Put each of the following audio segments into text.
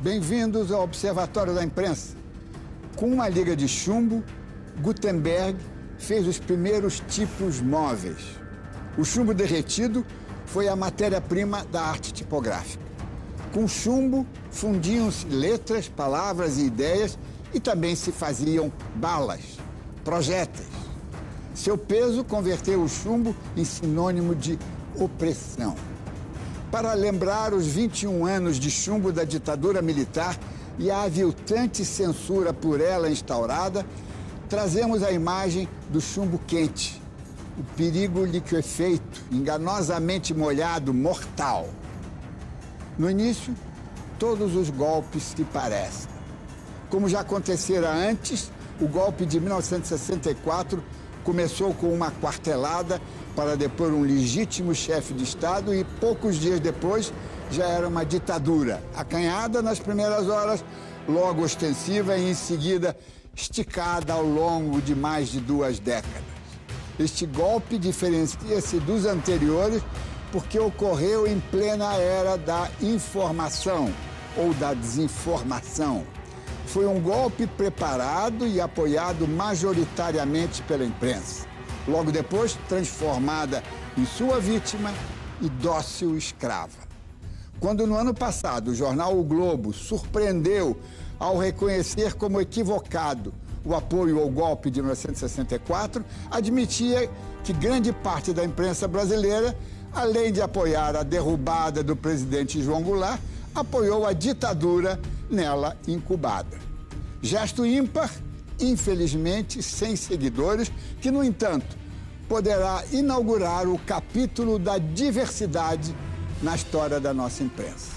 Bem-vindos ao Observatório da Imprensa. Com uma liga de chumbo, Gutenberg fez os primeiros tipos móveis. O chumbo derretido foi a matéria-prima da arte tipográfica. Com chumbo, fundiam-se letras, palavras e ideias e também se faziam balas, projéteis. Seu peso converteu o chumbo em sinônimo de opressão. Para lembrar os 21 anos de chumbo da ditadura militar e a aviltante censura por ela instaurada, trazemos a imagem do chumbo quente, o perigo liquefeito, enganosamente molhado, mortal. No início, todos os golpes se parecem. Como já acontecera antes, o golpe de 1964 começou com uma quartelada para depor um legítimo chefe de Estado e, poucos dias depois, já era uma ditadura, acanhada nas primeiras horas, logo ostensiva e, em seguida, esticada ao longo de mais de 2 décadas. Este golpe diferencia-se dos anteriores porque ocorreu em plena era da informação ou da desinformação. Foi um golpe preparado e apoiado majoritariamente pela imprensa. Logo depois, transformada em sua vítima e dócil escrava. Quando, no ano passado, o jornal O Globo surpreendeu ao reconhecer como equivocado o apoio ao golpe de 1964, admitia que grande parte da imprensa brasileira, além de apoiar a derrubada do presidente João Goulart, apoiou a ditadura nela incubada. Gesto ímpar, infelizmente, sem seguidores, que, no entanto, poderá inaugurar o capítulo da diversidade na história da nossa imprensa.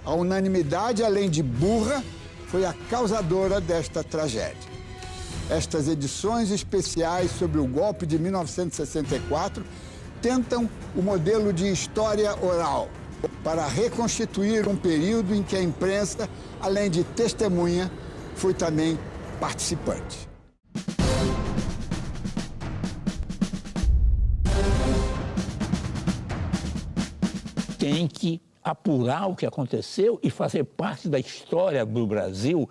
A unanimidade, além de burra, foi a causadora desta tragédia. Estas edições especiais sobre o golpe de 1964 tentam o modelo de história oral para reconstituir um período em que a imprensa, além de testemunha, foi também participante. Tem que apurar o que aconteceu e fazer parte da história do Brasil,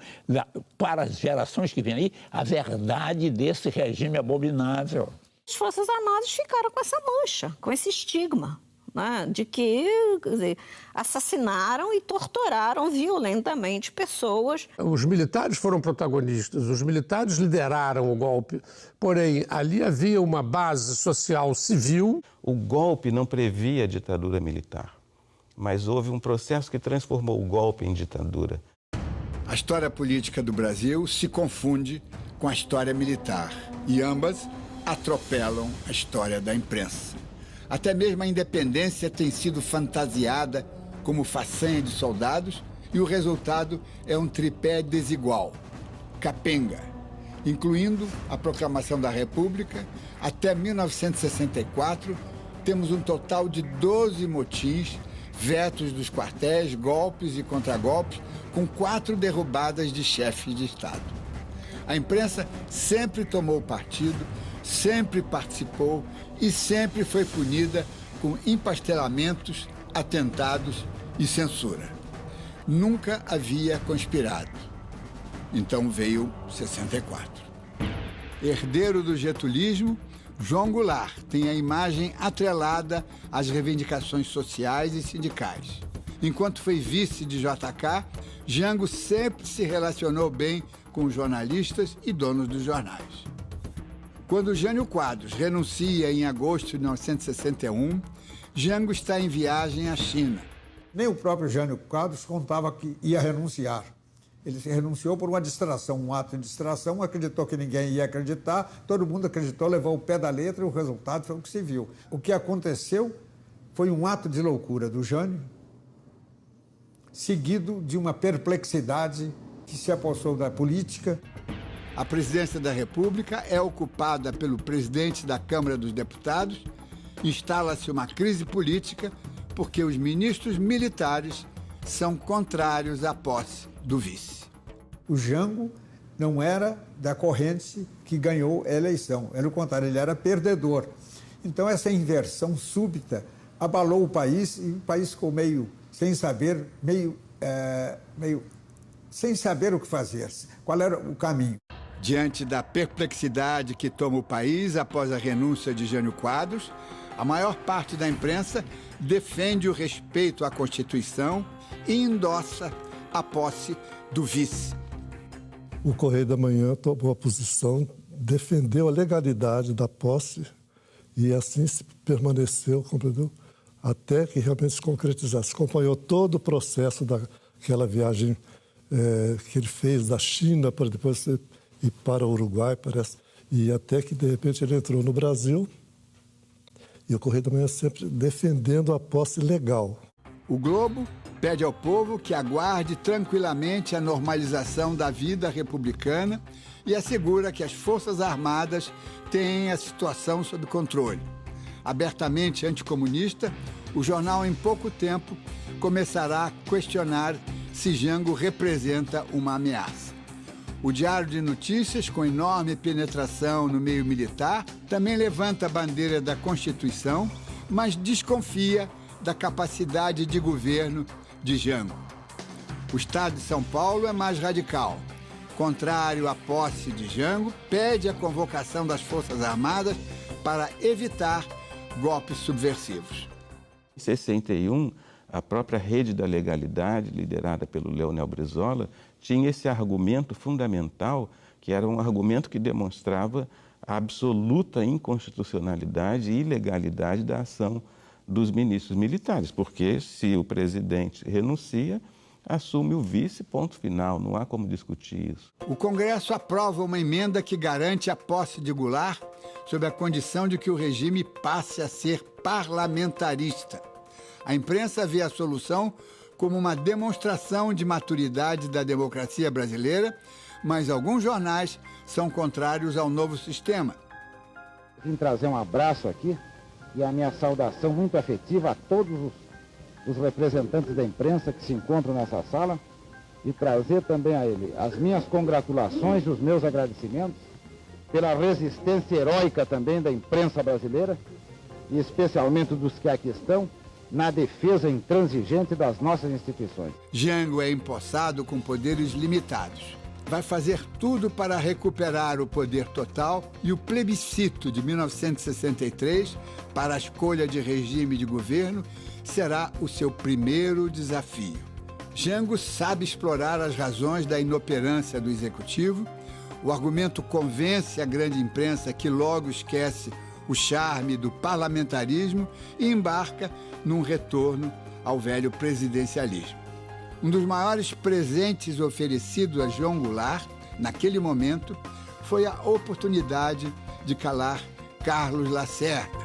para as gerações que vêm aí, a verdade desse regime abominável. As Forças Armadas ficaram com essa mancha, com esse estigma, né, de que, quer dizer, assassinaram e torturaram violentamente pessoas. Os militares foram protagonistas, os militares lideraram o golpe, porém ali havia uma base social civil. O golpe não previa a ditadura militar, mas houve um processo que transformou o golpe em ditadura. A história política do Brasil se confunde com a história militar e ambas atropelam a história da imprensa. Até mesmo a independência tem sido fantasiada como façanha de soldados e o resultado é um tripé desigual, capenga, incluindo a proclamação da República. Até 1964, temos um total de 12 motins, vetos dos quartéis, golpes e contragolpes, com 4 derrubadas de chefes de Estado. A imprensa sempre tomou partido, sempre participou e sempre foi punida com empastelamentos, atentados e censura. Nunca havia conspirado. Então veio 64. Herdeiro do getulismo, João Goulart tem a imagem atrelada às reivindicações sociais e sindicais. Enquanto foi vice de JK, Jango sempre se relacionou bem com os jornalistas e donos dos jornais. Quando Jânio Quadros renuncia em agosto de 1961, Jango está em viagem à China. Nem o próprio Jânio Quadros contava que ia renunciar. Ele renunciou por uma distração, um ato de distração, acreditou que ninguém ia acreditar, todo mundo acreditou, levou o pé da letra e o resultado foi o que se viu. O que aconteceu foi um ato de loucura do Jânio, seguido de uma perplexidade que se apossou da política. A presidência da República é ocupada pelo presidente da Câmara dos Deputados, instala-se uma crise política porque os ministros militares são contrários à posse do vice. O Jango não era da corrente que ganhou a eleição, pelo contrário, ele era perdedor. Então essa inversão súbita abalou o país e o país ficou meio sem saber, meio sem saber o que fazer, qual era o caminho. Diante da perplexidade que toma o país após a renúncia de Jânio Quadros, a maior parte da imprensa defende o respeito à Constituição e endossa a posse do vice. O Correio da Manhã tomou a posição, defendeu a legalidade da posse e assim se permaneceu, compreendeu? Até que realmente se concretizasse. Acompanhou todo o processo daquela viagem que ele fez da China para depois ir para o Uruguai, parece. E até que, de repente, ele entrou no Brasil e o Correio da Manhã sempre defendendo a posse legal. O Globo pede ao povo que aguarde tranquilamente a normalização da vida republicana e assegura que as Forças Armadas têm a situação sob controle. Abertamente anticomunista, o jornal, em pouco tempo, começará a questionar se Jango representa uma ameaça. O Diário de Notícias, com enorme penetração no meio militar, também levanta a bandeira da Constituição, mas desconfia da capacidade de governo de Jango. O Estado de São Paulo é mais radical. Contrário à posse de Jango, pede a convocação das Forças Armadas para evitar golpes subversivos. Em 61, a própria Rede da Legalidade, liderada pelo Leonel Brizola, tinha esse argumento fundamental, que era um argumento que demonstrava a absoluta inconstitucionalidade e ilegalidade da ação dos ministros militares, porque se o presidente renuncia, assume o vice, ponto final, não há como discutir isso. O Congresso aprova uma emenda que garante a posse de Goulart sob a condição de que o regime passe a ser parlamentarista. A imprensa vê a solução como uma demonstração de maturidade da democracia brasileira, mas alguns jornais são contrários ao novo sistema. Vim trazer um abraço aqui e a minha saudação muito afetiva a todos os representantes da imprensa que se encontram nessa sala e trazer também a ele as minhas congratulações e os meus agradecimentos pela resistência heróica também da imprensa brasileira e especialmente dos que aqui estão, na defesa intransigente das nossas instituições. Jango é empossado com poderes limitados. Vai fazer tudo para recuperar o poder total e o plebiscito de 1963 para a escolha de regime de governo será o seu primeiro desafio. Jango sabe explorar as razões da inoperância do executivo. O argumento convence a grande imprensa, que logo esquece o charme do parlamentarismo e embarca num retorno ao velho presidencialismo. Um dos maiores presentes oferecidos a João Goulart, naquele momento, foi a oportunidade de calar Carlos Lacerda.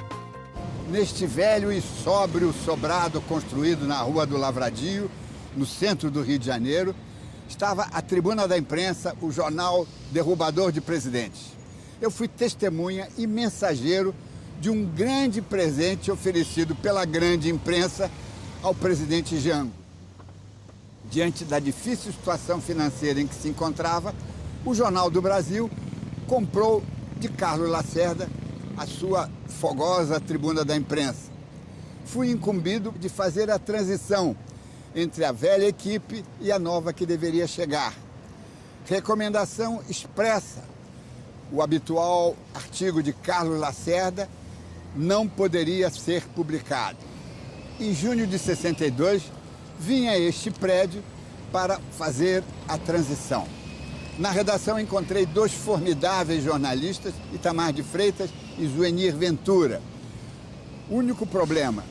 Neste velho e sóbrio sobrado construído na Rua do Lavradio, no centro do Rio de Janeiro, estava a Tribuna da Imprensa, o jornal derrubador de presidentes. Eu fui testemunha e mensageiro de um grande presente oferecido pela grande imprensa ao presidente Jango. Diante da difícil situação financeira em que se encontrava, o Jornal do Brasil comprou de Carlos Lacerda a sua fogosa Tribuna da Imprensa. Fui incumbido de fazer a transição entre a velha equipe e a nova que deveria chegar. Recomendação expressa: o habitual artigo de Carlos Lacerda não poderia ser publicado. Em junho de 62, vim a este prédio para fazer a transição. Na redação encontrei dois formidáveis jornalistas, Itamar de Freitas e Zuenir Ventura. Único problema: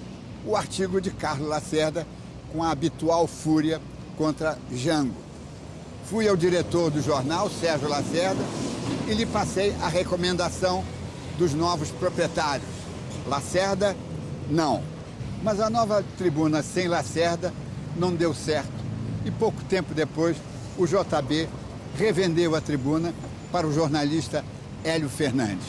o artigo de Carlos Lacerda com a habitual fúria contra Jango. Fui ao diretor do jornal, Sérgio Lacerda, e lhe passei a recomendação dos novos proprietários. Lacerda, não. Mas a nova tribuna sem Lacerda não deu certo. E pouco tempo depois, o JB revendeu a tribuna para o jornalista Hélio Fernandes.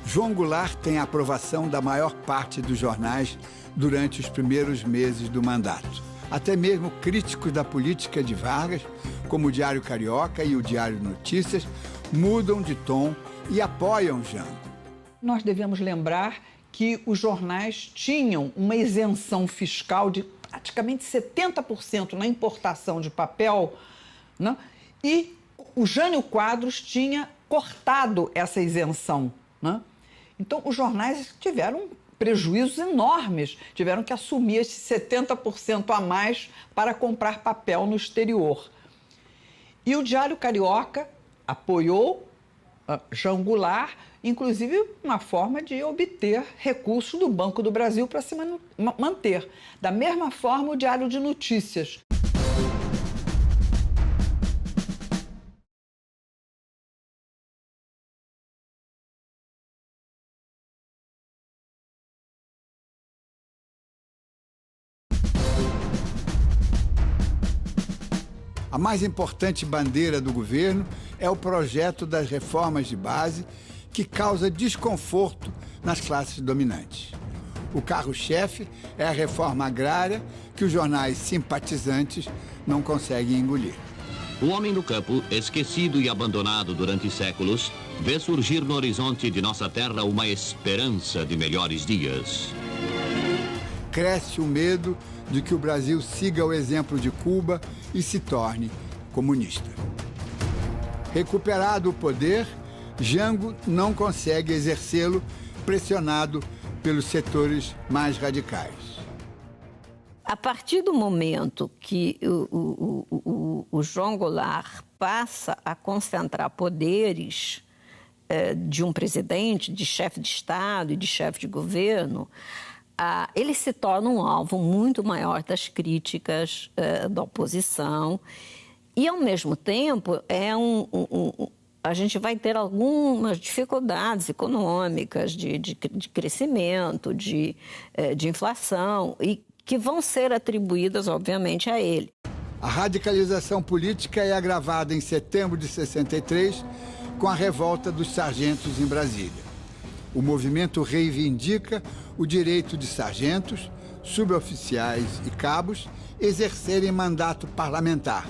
João Goulart tem a aprovação da maior parte dos jornais durante os primeiros meses do mandato. Até mesmo críticos da política de Vargas, como o Diário Carioca e o Diário de Notícias, mudam de tom e apoiam Jango. Nós devemos lembrar que os jornais tinham uma isenção fiscal de praticamente 70% na importação de papel né? E o Jânio Quadros tinha cortado essa isenção, né? Então, os jornais tiveram prejuízos enormes, tiveram que assumir esse 70% a mais para comprar papel no exterior. E o Diário Carioca apoiou João Goulart, inclusive uma forma de obter recursos do Banco do Brasil para se manter. Da mesma forma, o Diário de Notícias. A mais importante bandeira do governo é o projeto das reformas de base, que causa desconforto nas classes dominantes. O carro-chefe é a reforma agrária, que os jornais simpatizantes não conseguem engolir. O homem no campo, esquecido e abandonado durante séculos, vê surgir no horizonte de nossa terra uma esperança de melhores dias. Cresce o medo de que o Brasil siga o exemplo de Cuba e se torne comunista. Recuperado o poder, Jango não consegue exercê-lo, pressionado pelos setores mais radicais. A partir do momento que o João Goulart passa a concentrar poderes de um presidente, de chefe de Estado e de chefe de governo, ele se torna um alvo muito maior das críticas da oposição e, ao mesmo tempo, a gente vai ter algumas dificuldades econômicas de crescimento, de inflação, e que vão ser atribuídas, obviamente, a ele. A radicalização política é agravada em setembro de 63 com a revolta dos sargentos em Brasília. O movimento reivindica o direito de sargentos, suboficiais e cabos exercerem mandato parlamentar,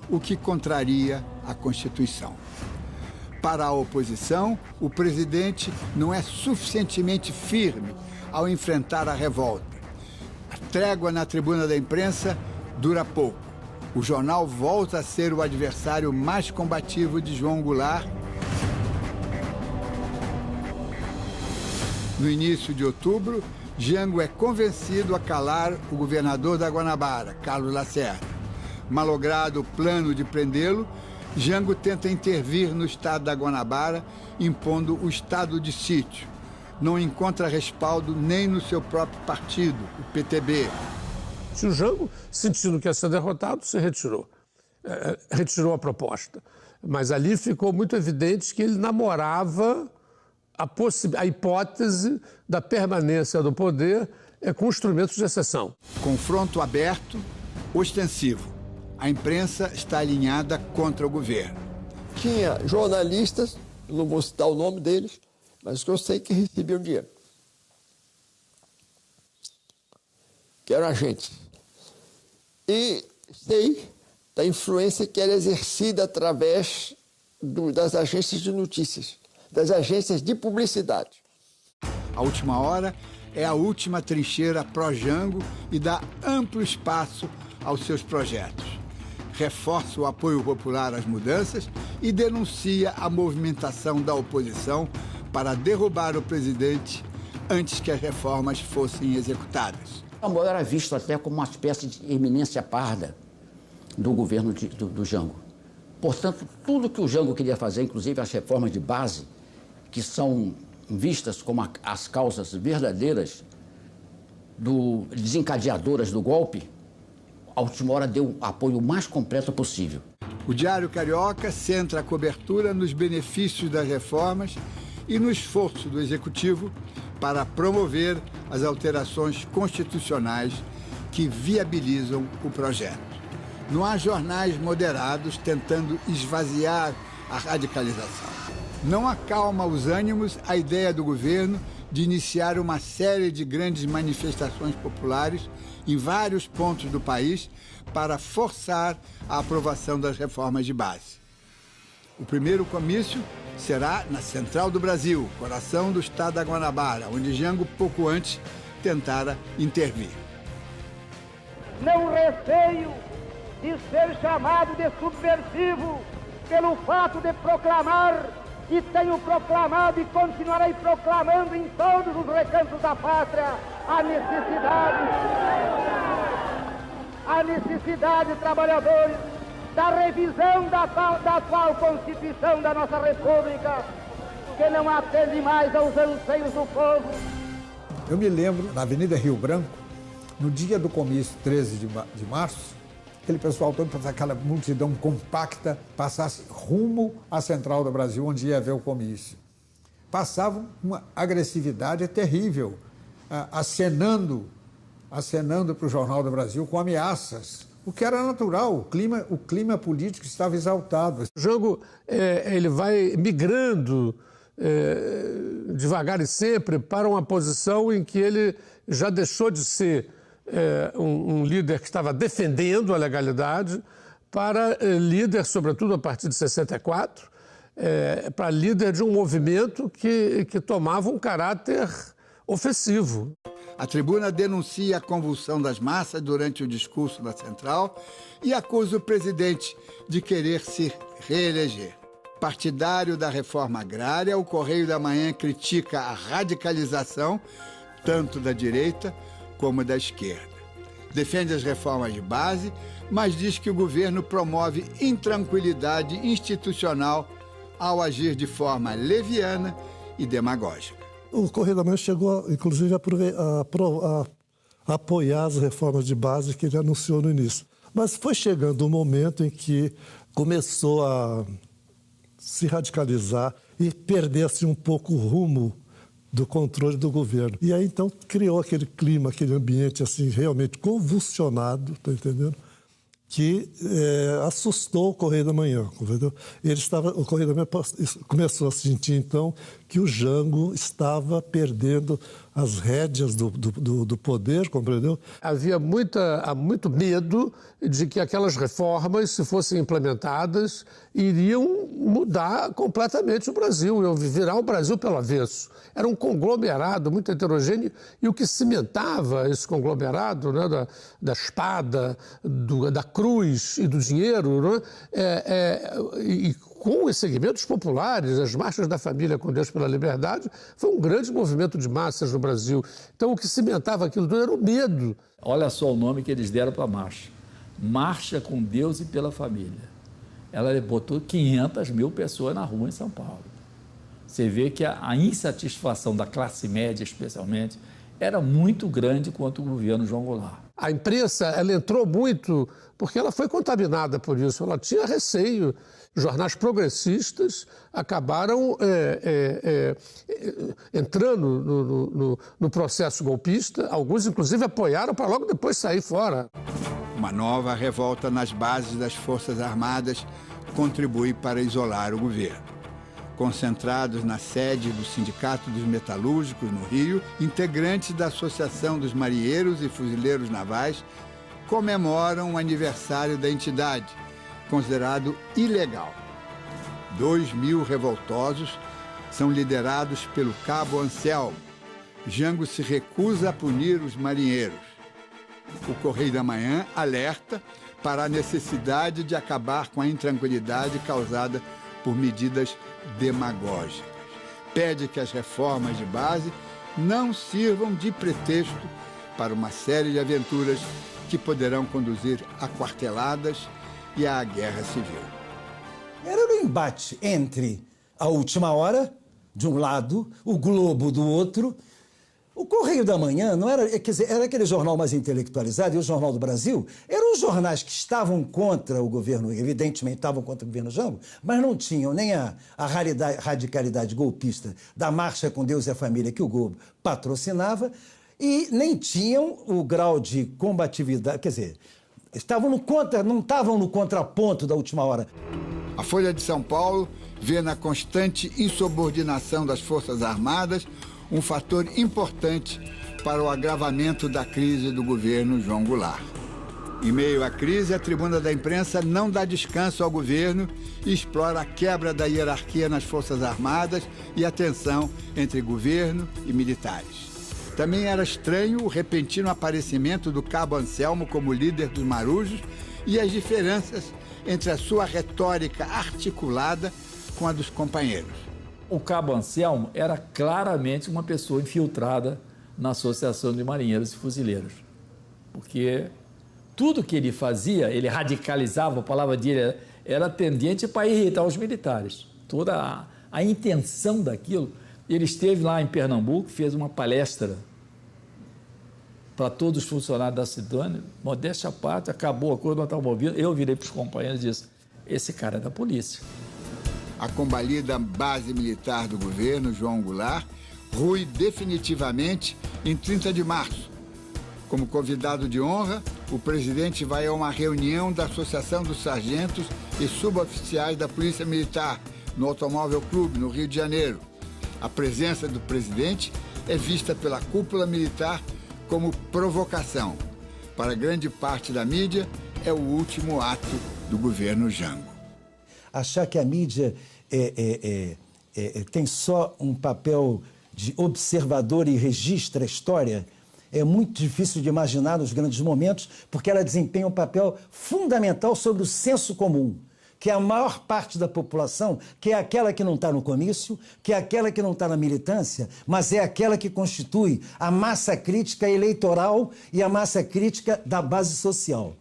o que contraria a Constituição. Para a oposição, o presidente não é suficientemente firme ao enfrentar a revolta. A trégua na tribuna da imprensa dura pouco. O jornal volta a ser o adversário mais combativo de João Goulart. No início de outubro, Jango é convencido a calar o governador da Guanabara, Carlos Lacerda. Malogrado o plano de prendê-lo, Jango tenta intervir no estado da Guanabara, impondo o estado de sítio. Não encontra respaldo nem no seu próprio partido, o PTB. O Jango, sentindo que ia ser derrotado, se retirou. Retirou a proposta. Mas ali ficou muito evidente que ele namorava a hipótese da permanência do poder com instrumentos de exceção. Confronto aberto, ostensivo. A imprensa está alinhada contra o governo. Tinha jornalistas, não vou citar o nome deles, mas que eu sei que recebiam dinheiro. Que eram agentes. E sei da influência que era exercida através das agências de notícias, das agências de publicidade. A Última Hora é a última trincheira pró-Jango e dá amplo espaço aos seus projetos. Reforça o apoio popular às mudanças e denuncia a movimentação da oposição para derrubar o presidente antes que as reformas fossem executadas. O Mourão era visto até como uma espécie de eminência parda do governo do Jango. Portanto, tudo que o Jango queria fazer, inclusive as reformas de base, que são vistas como as causas verdadeiras desencadeadoras do golpe, a Última Hora deu o apoio mais completo possível. O Diário Carioca centra a cobertura nos benefícios das reformas e no esforço do Executivo para promover as alterações constitucionais que viabilizam o projeto. Não há jornais moderados tentando esvaziar a radicalização. Não acalma os ânimos a ideia do governo de iniciar uma série de grandes manifestações populares em vários pontos do país para forçar a aprovação das reformas de base. O primeiro comício será na Central do Brasil, coração do estado da Guanabara, onde Jango, pouco antes, tentara intervir. Não receio de ser chamado de subversivo pelo fato de proclamar, e tenho proclamado e continuarei proclamando em todos os recantos da pátria, a necessidade, trabalhadores, da revisão da atual Constituição da nossa República, que não atende mais aos anseios do povo. Eu me lembro, na Avenida Rio Branco, no dia do comício, 13 de março, aquele pessoal todo, aquela multidão compacta, passasse rumo à Central do Brasil, onde ia ver o comício. Passavam uma agressividade terrível, acenando para o Jornal do Brasil com ameaças, o que era natural, o clima político estava exaltado. O Jango ele vai migrando devagar e sempre para uma posição em que ele já deixou de ser um líder que estava defendendo a legalidade para líder, sobretudo a partir de 64, para líder de um movimento que tomava um caráter ofensivo. A tribuna denuncia a convulsão das massas durante o discurso da Central e acusa o presidente de querer se reeleger. Partidário da reforma agrária, o Correio da Manhã critica a radicalização tanto da direita como da esquerda. Defende as reformas de base, mas diz que o governo promove intranquilidade institucional ao agir de forma leviana e demagógica. O Correio da Manhã chegou, inclusive, a apoiar as reformas de base que ele anunciou no início. Mas foi chegando um momento em que começou a se radicalizar e perder-se um pouco o rumo do controle do governo. E aí, então, criou aquele clima, aquele ambiente, assim, realmente convulsionado, tá entendendo? Que assustou o Correio da Manhã. O Correio da Manhã começou a sentir, então, que o Jango estava perdendo as rédeas do poder, compreendeu? Havia muito medo de que aquelas reformas, se fossem implementadas, iriam mudar completamente o Brasil, virar o Brasil pelo avesso. Era um conglomerado muito heterogêneo e o que cimentava esse conglomerado, né, da espada, da cruz e do dinheiro, né, e com os segmentos populares, as marchas da família com Deus pela liberdade, foi um grande movimento de massas no Brasil. Então, o que cimentava aquilo tudo era o medo. Olha só o nome que eles deram para a marcha. Marcha com Deus e pela família. Ela botou 500 mil pessoas na rua em São Paulo. Você vê que a insatisfação da classe média, especialmente, era muito grande contra o governo João Goulart. A imprensa, ela entrou muito porque ela foi contaminada por isso, ela tinha receio. Jornais progressistas acabaram entrando no processo golpista, alguns inclusive apoiaram para logo depois sair fora. Uma nova revolta nas bases das Forças Armadas contribui para isolar o governo. Concentrados na sede do Sindicato dos Metalúrgicos, no Rio, integrantes da Associação dos Marinheiros e Fuzileiros Navais comemoram o aniversário da entidade, considerado ilegal. 2.000 revoltosos são liderados pelo cabo Anselmo. Jango se recusa a punir os marinheiros. O Correio da Manhã alerta para a necessidade de acabar com a intranquilidade causada por medidas demagógicas. Pede que as reformas de base não sirvam de pretexto para uma série de aventuras que poderão conduzir a quarteladas e à guerra civil. Era um embate entre a Última Hora, de um lado, o Globo do outro. O Correio da Manhã não era, quer dizer, era aquele jornal mais intelectualizado, e o Jornal do Brasil eram os jornais que estavam contra o governo, evidentemente estavam contra o governo Jango, mas não tinham nem a radicalidade golpista da Marcha com Deus e a Família que o Globo patrocinava, e nem tinham o grau de combatividade, quer dizer, não estavam no contraponto da Última Hora. A Folha de São Paulo vê na constante insubordinação das Forças Armadas um fator importante para o agravamento da crise do governo João Goulart. Em meio à crise, a tribuna da imprensa não dá descanso ao governo e explora a quebra da hierarquia nas Forças Armadas e a tensão entre governo e militares. Também era estranho o repentino aparecimento do cabo Anselmo como líder dos marujos e as diferenças entre a sua retórica articulada com a dos companheiros. O Cabo Anselmo era claramente uma pessoa infiltrada na Associação de Marinheiros e Fuzileiros, porque tudo que ele fazia, ele radicalizava, a palavra dele era tendente para irritar os militares. Toda a intenção daquilo. Ele esteve lá em Pernambuco, fez uma palestra para todos os funcionários da Sidônia, modéstia à parte, acabou a coisa, nós estávamos ouvindo, eu virei para os companheiros e disse, esse cara é da polícia. A combalida base militar do governo, João Goulart, rui definitivamente em 30 de março. Como convidado de honra, o presidente vai a uma reunião da Associação dos Sargentos e Suboficiais da Polícia Militar, no Automóvel Clube, no Rio de Janeiro. A presença do presidente é vista pela cúpula militar como provocação. Para grande parte da mídia, é o último ato do governo Jango. Achar que a mídia tem só um papel de observador e registra a história é muito difícil de imaginar nos grandes momentos, porque ela desempenha um papel fundamental sobre o senso comum, que é a maior parte da população, que é aquela que não está no comício, que é aquela que não está na militância, mas é aquela que constitui a massa crítica eleitoral e a massa crítica da base social.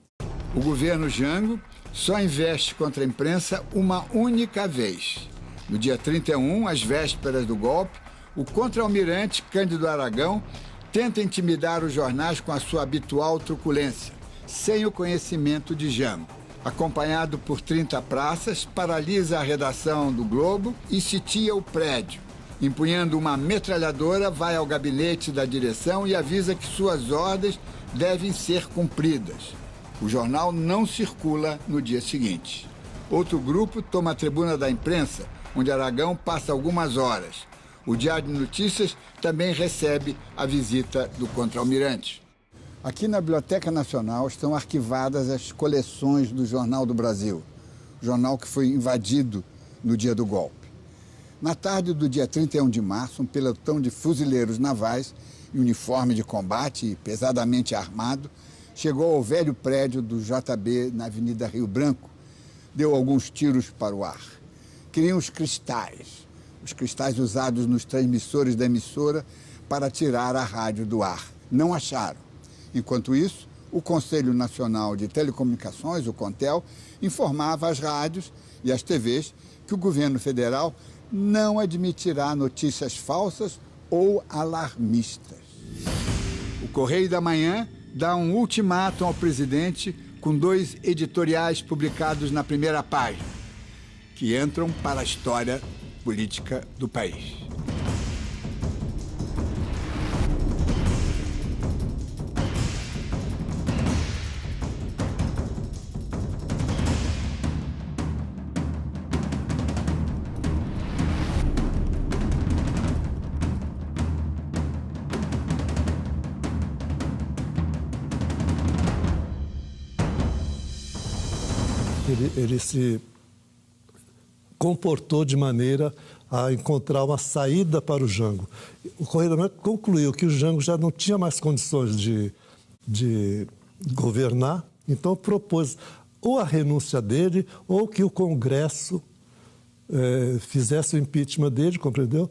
O governo Jango só investe contra a imprensa uma única vez. No dia 31, às vésperas do golpe, o contra-almirante Cândido Aragão tenta intimidar os jornais com a sua habitual truculência, sem o conhecimento de Jango. Acompanhado por 30 praças, paralisa a redação do Globo e sitia o prédio. Empunhando uma metralhadora, vai ao gabinete da direção e avisa que suas ordens devem ser cumpridas. O jornal não circula no dia seguinte. Outro grupo toma a tribuna da imprensa, onde Aragão passa algumas horas. O Diário de Notícias também recebe a visita do contra-almirante. Aqui na Biblioteca Nacional estão arquivadas as coleções do Jornal do Brasil, jornal que foi invadido no dia do golpe. Na tarde do dia 31 de março, um pelotão de fuzileiros navais, em uniforme de combate e pesadamente armado, chegou ao velho prédio do JB na Avenida Rio Branco, deu alguns tiros para o ar. Queriam os cristais usados nos transmissores da emissora para tirar a rádio do ar. Não acharam. Enquanto isso, o Conselho Nacional de Telecomunicações, o CONTEL, informava às rádios e às TVs que o governo federal não admitirá notícias falsas ou alarmistas. O Correio da Manhã dá um ultimato ao presidente com 2 editoriais publicados na primeira página, que entram para a história política do país. Ele se comportou de maneira a encontrar uma saída para o Jango. O Correio da Manhã concluiu que o Jango já não tinha mais condições de governar, então propôs ou a renúncia dele ou que o Congresso fizesse o impeachment dele, compreendeu?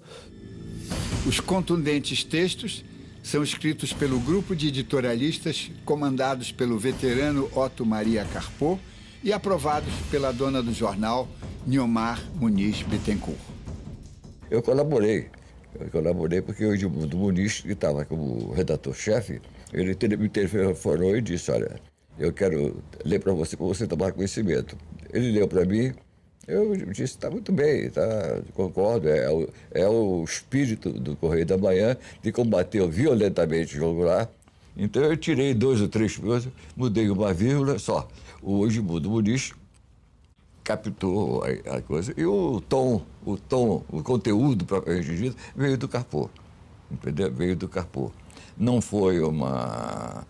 Os contundentes textos são escritos pelo grupo de editorialistas comandados pelo veterano Otto Maria Carpot e aprovados pela dona do jornal, Niomar Muniz Bittencourt. Eu colaborei porque o Edmundo Muniz, que estava como redator-chefe, ele me telefonou e disse, olha, eu quero ler para você tomar conhecimento. Ele leu para mim, eu disse, está muito bem, concordo, é o espírito do Correio da Manhã de combater violentamente o João Goulart. Então eu tirei 2 ou 3 coisas, mudei uma vírgula só. O Edmundo Muniz captou a coisa e o conteúdo propriamente dito veio do Carpot, entendeu? Veio do Carpot. Não foi uma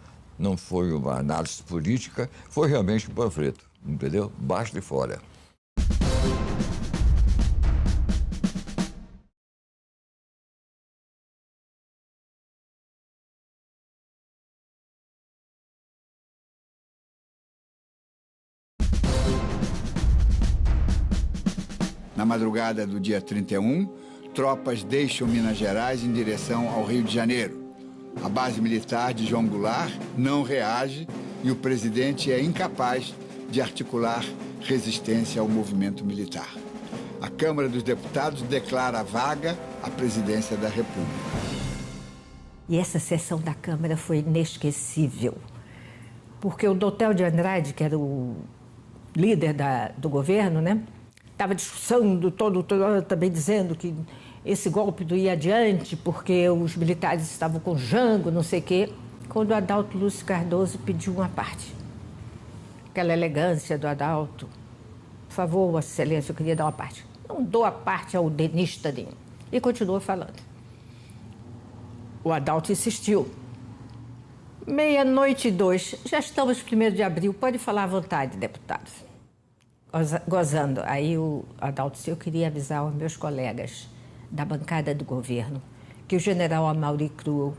análise política, foi realmente um panfleto, entendeu? Baixo e fora. Na madrugada do dia 31, tropas deixam Minas Gerais em direção ao Rio de Janeiro. A base militar de João Goulart não reage e o presidente é incapaz de articular resistência ao movimento militar. A Câmara dos Deputados declara vaga a presidência da República. E essa sessão da Câmara foi inesquecível, porque o Doutel de Andrade, que era o líder do governo, né, estava discussando todo também dizendo que esse golpe não ia adiante porque os militares estavam com Jango, não sei o quê. Quando o Adalto Lúcio Cardoso pediu uma parte, aquela elegância do Adalto, por favor, Vossa Excelência, eu queria dar uma parte. Não dou a parte ao denista nenhum. E continuou falando. O Adalto insistiu. 00:02, já estamos 1º de abril, pode falar à vontade, deputados. Gozando. Aí o Adalto disse, eu queria avisar aos meus colegas da bancada do governo que o general Amaury Cruel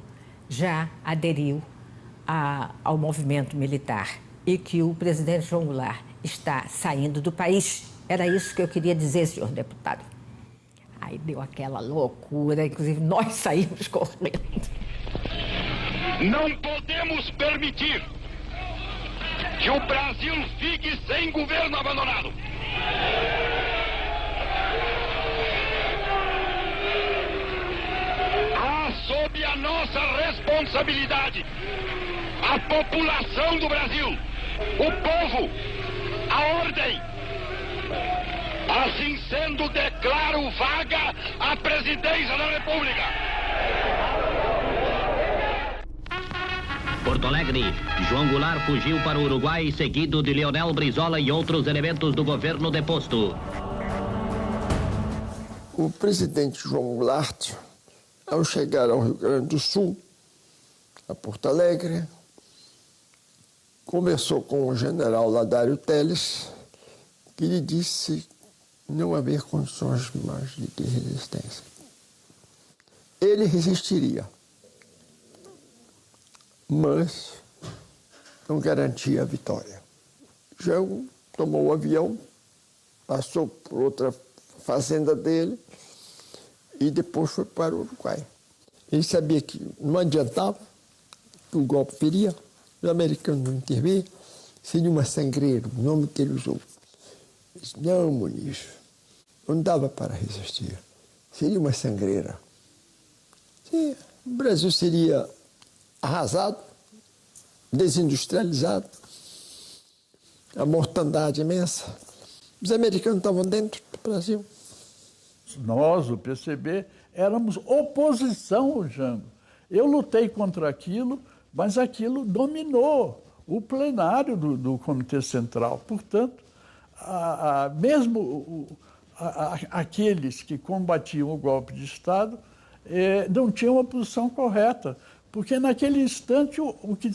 já aderiu ao movimento militar e que o presidente João Goulart está saindo do país. Era isso que eu queria dizer, senhor deputado. Aí deu aquela loucura, inclusive nós saímos correndo. Não podemos permitir que o Brasil fique sem governo abandonado. Há sob a nossa responsabilidade a população do Brasil, o povo, a ordem. Assim sendo, declaro vaga a presidência da República. Porto Alegre, João Goulart fugiu para o Uruguai, seguido de Leonel Brizola e outros elementos do governo deposto. O presidente João Goulart, ao chegar ao Rio Grande do Sul, a Porto Alegre, conversou com o general Ladário Telles, que lhe disse não haver condições mais de resistência. Ele resistiria, mas não garantia a vitória. Jango tomou o avião, passou por outra fazenda dele e depois foi para o Uruguai. Ele sabia que não adiantava, que o golpe viria, os americanos não intervir, seria uma sangreira, o nome que ele usou. Ele disse, não, Muniz, não dava para resistir, seria uma sangreira. Sim, o Brasil seria arrasado, desindustrializado, a mortandade imensa. Os americanos estavam dentro do Brasil. Nós, o PCB, éramos oposição ao Jango. Eu lutei contra aquilo, mas aquilo dominou o plenário do Comitê Central. Portanto, mesmo aqueles que combatiam o golpe de Estado não tinham uma posição correta, porque naquele instante o que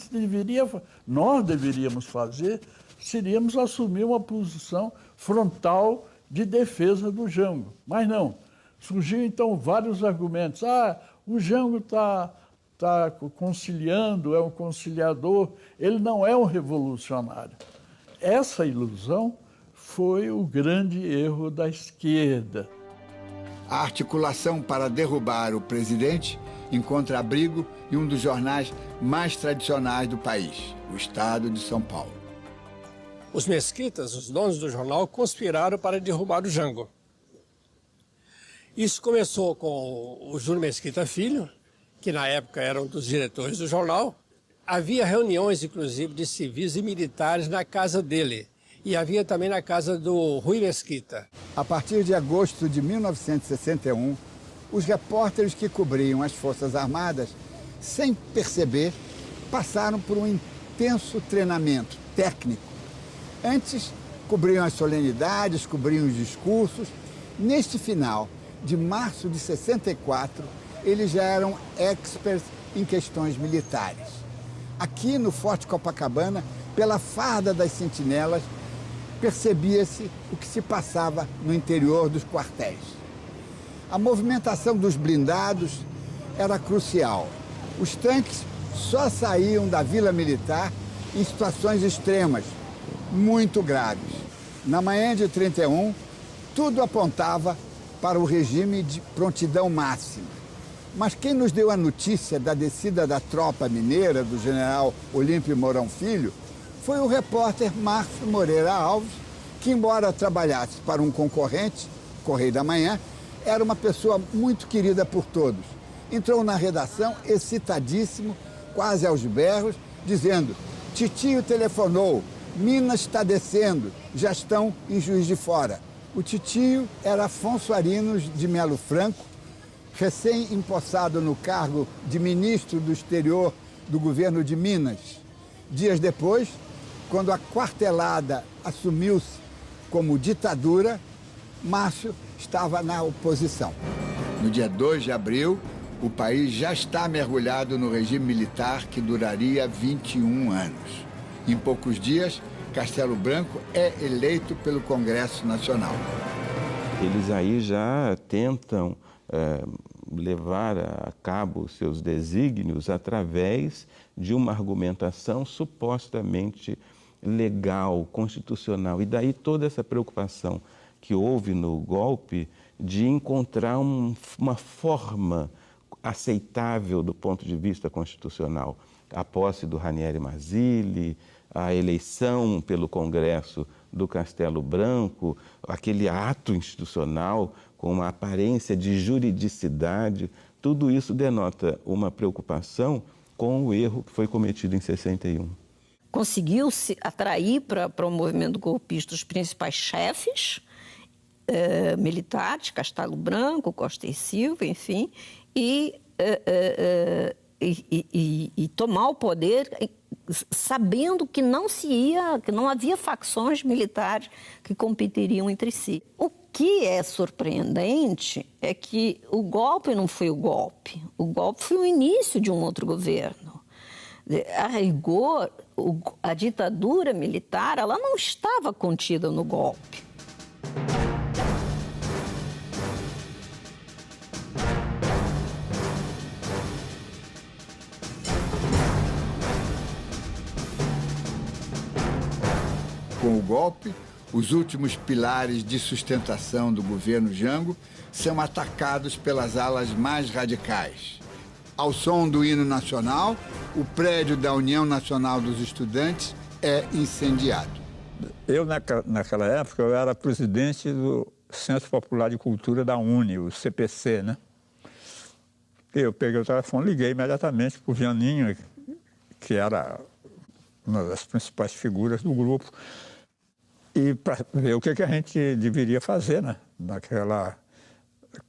nós deveríamos fazer seríamos assumir uma posição frontal de defesa do Jango. Mas não. Surgiu então vários argumentos. O Jango está conciliando, é um conciliador, ele não é um revolucionário. Essa ilusão foi o grande erro da esquerda. A articulação para derrubar o presidente encontra abrigo em um dos jornais mais tradicionais do país, o Estado de São Paulo. Os mesquitas, os donos do jornal, conspiraram para derrubar o Jango. Isso começou com o Júlio Mesquita Filho, que na época era um dos diretores do jornal. Havia reuniões, inclusive, de civis e militares na casa dele. E havia também na casa do Rui Mesquita. A partir de agosto de 1961, os repórteres que cobriam as Forças Armadas, sem perceber, passaram por um intenso treinamento técnico. Antes, cobriam as solenidades, cobriam os discursos. Neste final de março de 64, eles já eram experts em questões militares. Aqui no Forte Copacabana, pela farda das sentinelas, percebia-se o que se passava no interior dos quartéis. A movimentação dos blindados era crucial. Os tanques só saíam da Vila Militar em situações extremas, muito graves. Na manhã de 31, Tudo apontava para o regime de prontidão máxima. Mas quem nos deu a notícia da descida da tropa mineira do general Olímpio Mourão Filho foi o repórter Márcio Moreira Alves, que, embora trabalhasse para um concorrente, Correio da Manhã, era uma pessoa muito querida por todos. Entrou na redação excitadíssimo, quase aos berros, dizendo: Titio telefonou, Minas está descendo, já estão em Juiz de Fora. O titio era Afonso Arinos de Melo Franco, recém-empossado no cargo de ministro do exterior do governo de Minas. Dias depois, quando a quartelada assumiu-se como ditadura, Márcio estava na oposição. No dia 2 de abril, o país já está mergulhado no regime militar que duraria 21 anos. Em poucos dias, Castelo Branco é eleito pelo Congresso Nacional. Eles aí já tentam levar a cabo seus desígnios através de uma argumentação supostamente legal, constitucional. E daí toda essa preocupação que houve no golpe de encontrar uma forma aceitável do ponto de vista constitucional. A posse do Ranieri Mazzilli, a eleição pelo Congresso do Castelo Branco, aquele ato institucional com uma aparência de juridicidade, tudo isso denota uma preocupação com o erro que foi cometido em 61. Conseguiu-se atrair para o movimento golpista os principais chefes militares, Castelo Branco, Costa e Silva, enfim, e tomar o poder sabendo que que não havia facções militares que competiriam entre si. O que é surpreendente é que o golpe não foi o golpe foi o início de um outro governo. A rigor, a ditadura militar, ela não estava contida no golpe. Com o golpe, os últimos pilares de sustentação do governo Jango são atacados pelas alas mais radicais. Ao som do hino nacional, o prédio da União Nacional dos Estudantes é incendiado. Eu, naquela época, eu era presidente do Centro Popular de Cultura da UNE, o CPC, né? Eu peguei o telefone, liguei imediatamente para o Vianinho, que era uma das principais figuras do grupo, e para ver o que a gente deveria fazer, né?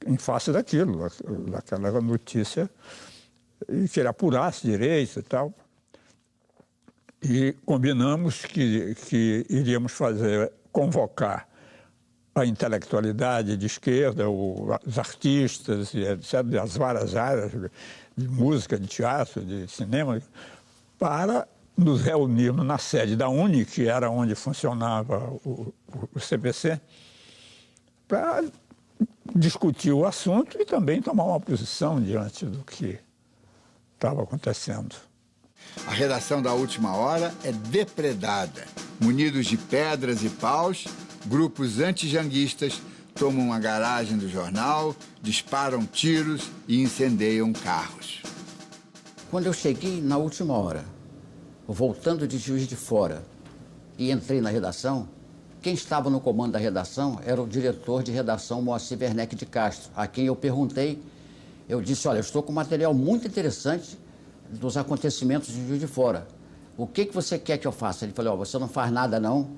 Em face daquilo, daquela notícia, e que ele apurasse direito e tal. E combinamos que iríamos convocar a intelectualidade de esquerda, os artistas, etc., das várias áreas de música, de teatro, de cinema, para nos reunirmos na sede da UNE, que era onde funcionava o CPC, para discutir o assunto e também tomar uma posição diante do que estava acontecendo. A redação da Última Hora é depredada. Munidos de pedras e paus, grupos antijanguistas tomam a garagem do jornal, disparam tiros e incendeiam carros. Quando eu cheguei na Última Hora, voltando de Juiz de Fora, e entrei na redação, quem estava no comando da redação era o diretor de redação Moacir Werneck de Castro, a quem eu perguntei. Eu disse: olha, eu estou com um material muito interessante dos acontecimentos de Juiz de Fora. O que você quer que eu faça? Ele falou: você não faz nada não,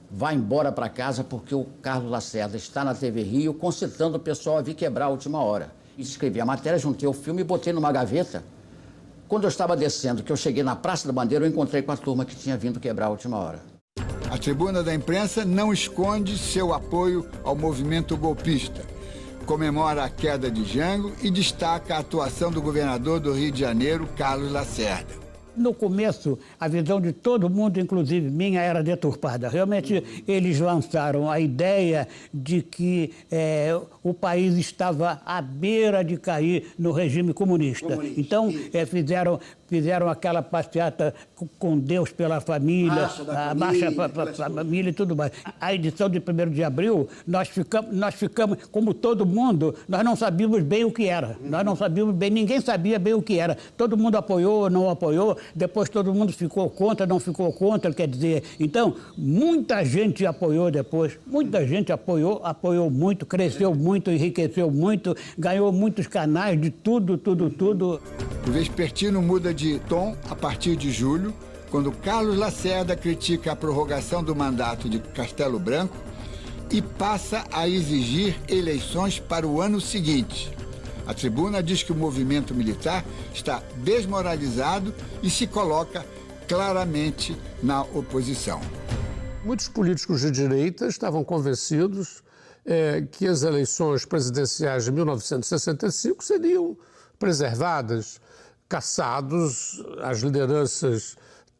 vai embora para casa porque o Carlos Lacerda está na TV Rio concitando o pessoal a vir quebrar a Última Hora. E escrevi a matéria, juntei o filme e botei numa gaveta. Quando eu estava descendo, que eu cheguei na Praça da Bandeira, eu encontrei com a turma que tinha vindo quebrar a Última Hora. A Tribuna da Imprensa não esconde seu apoio ao movimento golpista. Comemora a queda de Jango e destaca a atuação do governador do Rio de Janeiro, Carlos Lacerda. No começo, a visão de todo mundo, inclusive minha, era deturpada. Realmente, eles lançaram a ideia de que o país estava à beira de cair no regime comunista. Então, fizeram fizeram aquela passeata com Deus pela família, a marcha para a família e tudo mais. A edição de 1º de abril, nós ficamos, como todo mundo, nós não sabíamos bem o que era. Nós não sabíamos bem, ninguém sabia bem o que era. Todo mundo apoiou, não apoiou, depois todo mundo ficou contra, não ficou contra, quer dizer. Então, muita gente apoiou depois, muita gente apoiou muito, cresceu muito, enriqueceu muito, ganhou muitos canais de tudo. O vespertino muda de tom a partir de julho, quando Carlos Lacerda critica a prorrogação do mandato de Castelo Branco e passa a exigir eleições para o ano seguinte. A tribuna diz que o movimento militar está desmoralizado e se coloca claramente na oposição. Muitos políticos de direita estavam convencidos que as eleições presidenciais de 1965 seriam preservadas, caçados as lideranças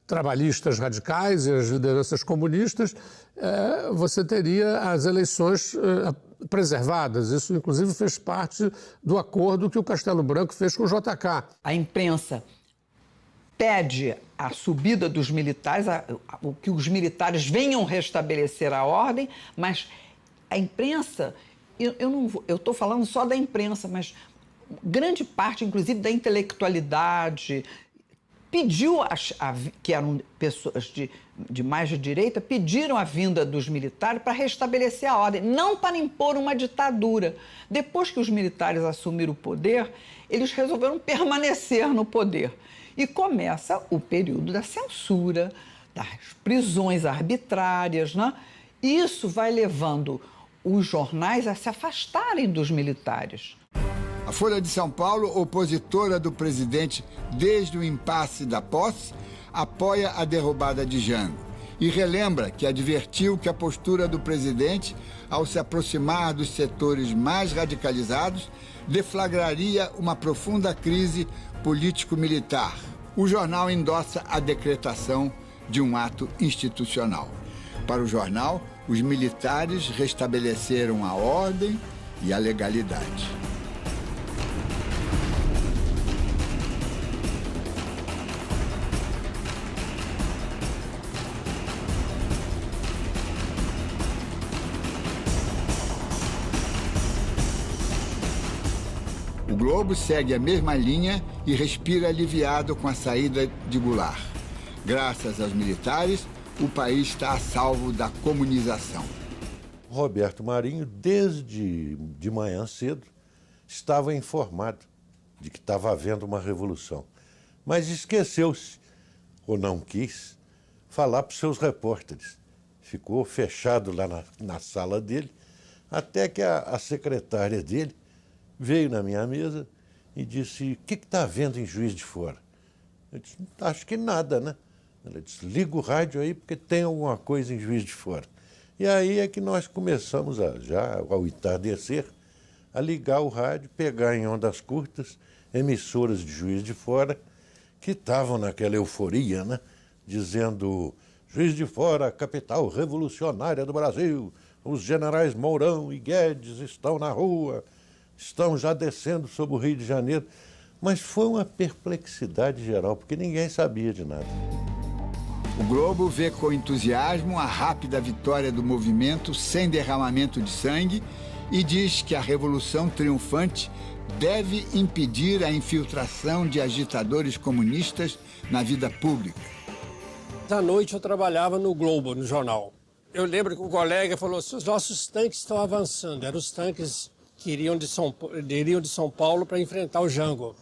trabalhistas radicais e as lideranças comunistas, você teria as eleições preservadas. Isso, inclusive, fez parte do acordo que o Castelo Branco fez com o JK. A imprensa pede a subida dos militares, que os militares venham restabelecer a ordem, mas a imprensa, eu estou falando só da imprensa, mas grande parte, inclusive, da intelectualidade, pediu, que eram pessoas de mais de direita, pediram a vinda dos militares para restabelecer a ordem, não para impor uma ditadura. Depois que os militares assumiram o poder, eles resolveram permanecer no poder. E começa o período da censura, das prisões arbitrárias, né? Isso vai levando os jornais a se afastarem dos militares. A Folha de São Paulo, opositora do presidente desde o impasse da posse, apoia a derrubada de Jango e relembra que advertiu que a postura do presidente, ao se aproximar dos setores mais radicalizados, deflagraria uma profunda crise político-militar. O jornal endossa a decretação de um ato institucional. Para o jornal, os militares restabeleceram a ordem e a legalidade. O Globo segue a mesma linha e respira aliviado com a saída de Goulart. Graças aos militares, o país está a salvo da comunização. Roberto Marinho, desde de manhã cedo, estava informado de que estava havendo uma revolução. Mas esqueceu-se, ou não quis, falar para os seus repórteres. Ficou fechado lá na sala dele, até que a secretária dele veio na minha mesa e disse: o que está havendo em Juiz de Fora? Eu disse: acho que nada, né? Ela disse: liga o rádio aí porque tem alguma coisa em Juiz de Fora. E aí é que nós começamos, já ao entardecer, a ligar o rádio, pegar em ondas curtas emissoras de Juiz de Fora que estavam naquela euforia, né? Dizendo: Juiz de Fora, capital revolucionária do Brasil, os generais Mourão e Guedes estão na rua, estão já descendo sobre o Rio de Janeiro. Mas foi uma perplexidade geral, porque ninguém sabia de nada. O Globo vê com entusiasmo a rápida vitória do movimento sem derramamento de sangue e diz que a revolução triunfante deve impedir a infiltração de agitadores comunistas na vida pública. À noite eu trabalhava no Globo, no jornal. Eu lembro que um colega falou: os nossos tanques estão avançando. Eram os tanques que iriam de São Paulo para enfrentar o Jango.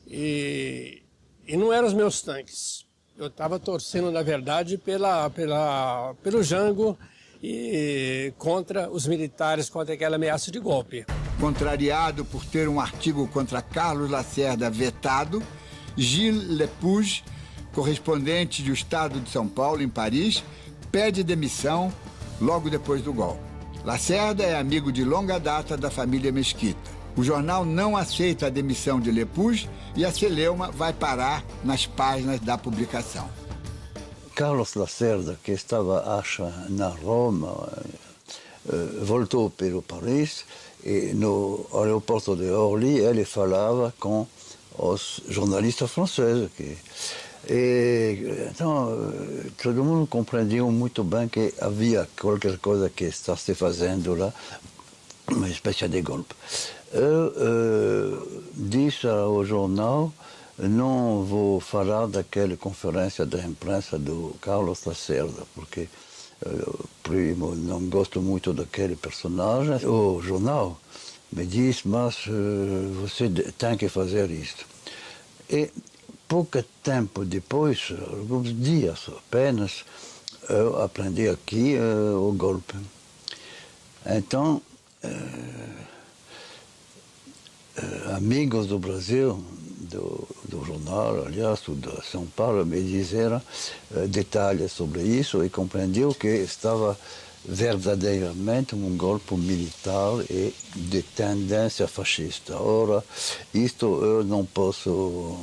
E não eram os meus tanques. Eu estava torcendo, na verdade, pelo Jango e contra os militares, contra aquela ameaça de golpe. Contrariado por ter um artigo contra Carlos Lacerda vetado, Gilles Lepouge, correspondente do Estado de São Paulo, em Paris, pede demissão logo depois do golpe. Lacerda é amigo de longa data da família Mesquita. O jornal não aceita a demissão de Lepouge e a celeuma vai parar nas páginas da publicação. Carlos Lacerda, que estava, acho, na Roma, voltou para Paris e no aeroporto de Orly ele falava com aos jornalistas franceses. Então, todo mundo compreendia muito bem que havia qualquer coisa que está se fazendo lá, uma espécie de golpe. Eu disse ao jornal: não vou falar daquela conferência da imprensa do Carlos Lacerda, porque, primo, não gosto muito daquele personagem. O jornal me disse: mas você tem que fazer isto. E pouco tempo depois, alguns dias apenas, eu aprendi aqui o golpe. Então, amigos do Brasil, do jornal, aliás, de São Paulo, me disseram detalhes sobre isso e compreendiam que estava verdadeiramente um golpe militar e de tendência fascista. Ora, isto eu não posso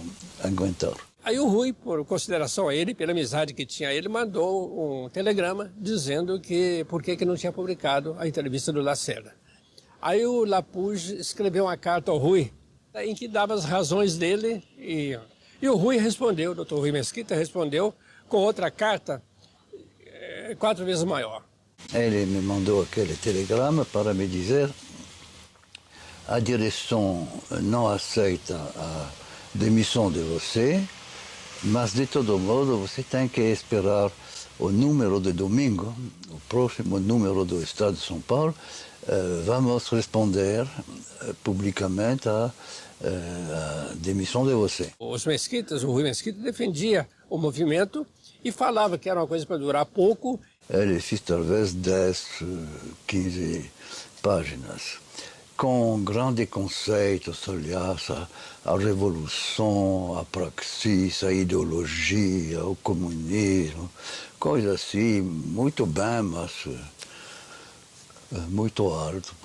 aguentar. Aí o Rui, por consideração a ele, pela amizade que tinha a ele, mandou um telegrama dizendo que por que não tinha publicado a entrevista do Lacerda. Aí o Lapouge escreveu uma carta ao Rui, em que dava as razões dele, e o Rui respondeu, o doutor Rui Mesquita respondeu com outra carta 4 vezes maior. Ele me mandou aquele telegrama para me dizer: a direção não aceita a demissão de você, mas de todo modo você tem que esperar o número de domingo, o próximo número do Estado de São Paulo. Vamos responder publicamente à demissão de você. Os Mesquitas, o Rui Mesquita, defendia o movimento e falava que era uma coisa para durar pouco. Ele fez talvez 10, 15 páginas, com grandes conceitos, aliás, a revolução, a praxis, a ideologia, o comunismo, coisas assim, muito bem, mas muito alto.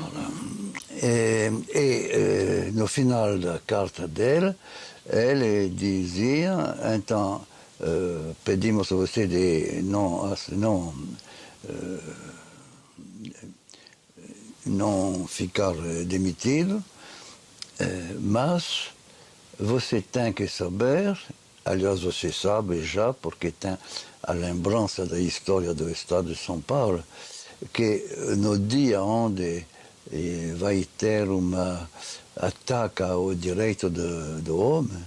E no final da carta dele, ele dizia: então, pedimos a você de não ficar demitido, mas você tem que saber, aliás, você sabe já, porque tem a lembrança da história do Estado de São Paulo, que no dia onde vai ter uma ataque ao direito do homem,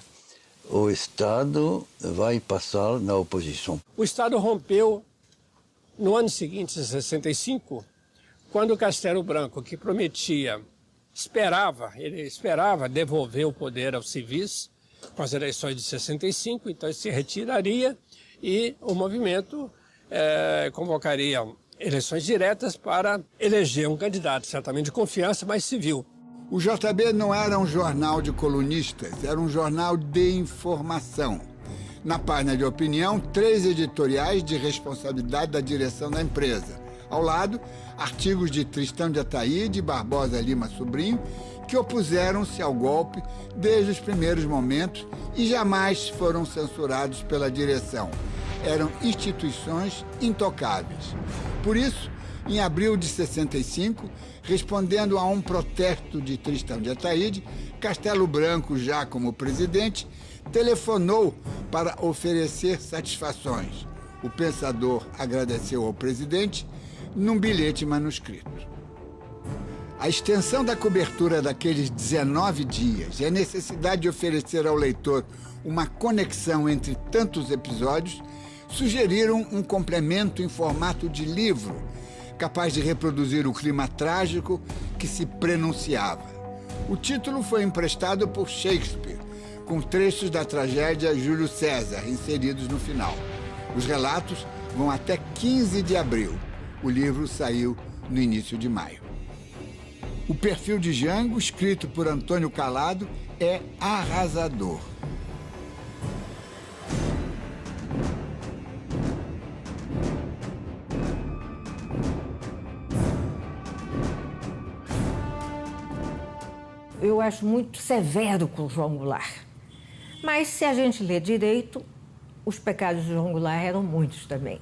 o Estado vai passar na oposição. O Estado rompeu no ano seguinte, em 65, quando o Castelo Branco, que prometia, ele esperava devolver o poder aos civis com as eleições de 65, então ele se retiraria e o movimento convocaria eleições diretas para eleger um candidato, certamente de confiança, mas civil. O JB não era um jornal de colunistas, era um jornal de informação. Na página de opinião, 3 editoriais de responsabilidade da direção da empresa. Ao lado, artigos de Tristão de Ataíde e Barbosa Lima Sobrinho, que opuseram-se ao golpe desde os primeiros momentos e jamais foram censurados pela direção. Eram instituições intocáveis. Por isso, em abril de 65, respondendo a um protesto de Tristão de Ataíde, Castelo Branco, já como presidente, telefonou para oferecer satisfações. O pensador agradeceu ao presidente num bilhete manuscrito. A extensão da cobertura daqueles 19 dias e a necessidade de oferecer ao leitor uma conexão entre tantos episódios sugeriram um complemento em formato de livro, capaz de reproduzir o clima trágico que se prenunciava. O título foi emprestado por Shakespeare, com trechos da tragédia Júlio César inseridos no final. Os relatos vão até 15 de abril. O livro saiu no início de maio. O perfil de Jango, escrito por Antônio Calado, é arrasador. Eu acho muito severo com o João Goulart. Mas, se a gente lê direito, os pecados de João Goulart eram muitos também.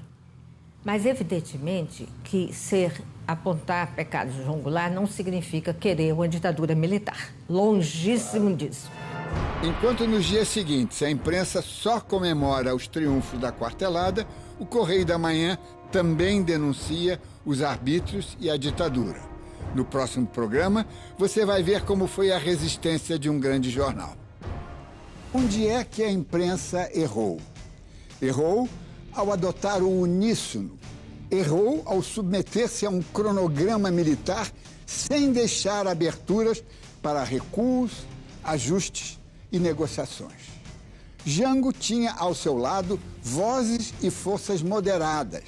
Mas, evidentemente, que apontar pecados de João Goulart não significa querer uma ditadura militar. Longíssimo disso. Enquanto nos dias seguintes a imprensa só comemora os triunfos da quartelada, o Correio da Manhã também denuncia os arbítrios e a ditadura. No próximo programa, você vai ver como foi a resistência de um grande jornal. Onde é que a imprensa errou? Errou ao adotar o uníssono. Errou ao submeter-se a um cronograma militar sem deixar aberturas para recuos, ajustes e negociações. Jango tinha ao seu lado vozes e forças moderadas.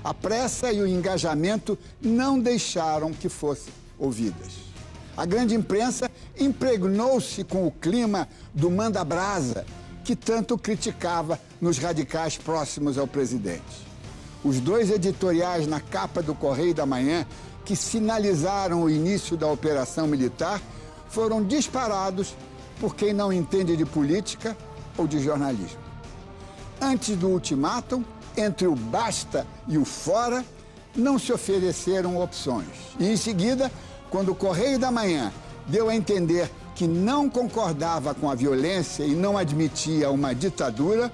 A pressa e o engajamento não deixaram que fossem ouvidas. A grande imprensa impregnou-se com o clima do manda-brasa que tanto criticava nos radicais próximos ao presidente. Os dois editoriais na capa do Correio da Manhã, que sinalizaram o início da operação militar, foram disparados por quem não entende de política ou de jornalismo. Antes do ultimátum, entre o basta e o fora, não se ofereceram opções. E em seguida, quando o Correio da Manhã deu a entender que não concordava com a violência e não admitia uma ditadura,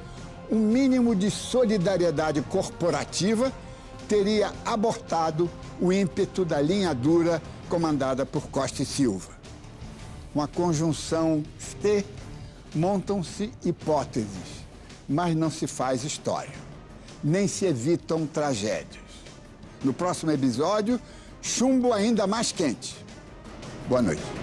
um mínimo de solidariedade corporativa teria abortado o ímpeto da linha dura comandada por Costa e Silva. Com a conjunção se, montam-se hipóteses, mas não se faz história, nem se evitam tragédias. No próximo episódio, chumbo ainda mais quente. Boa noite.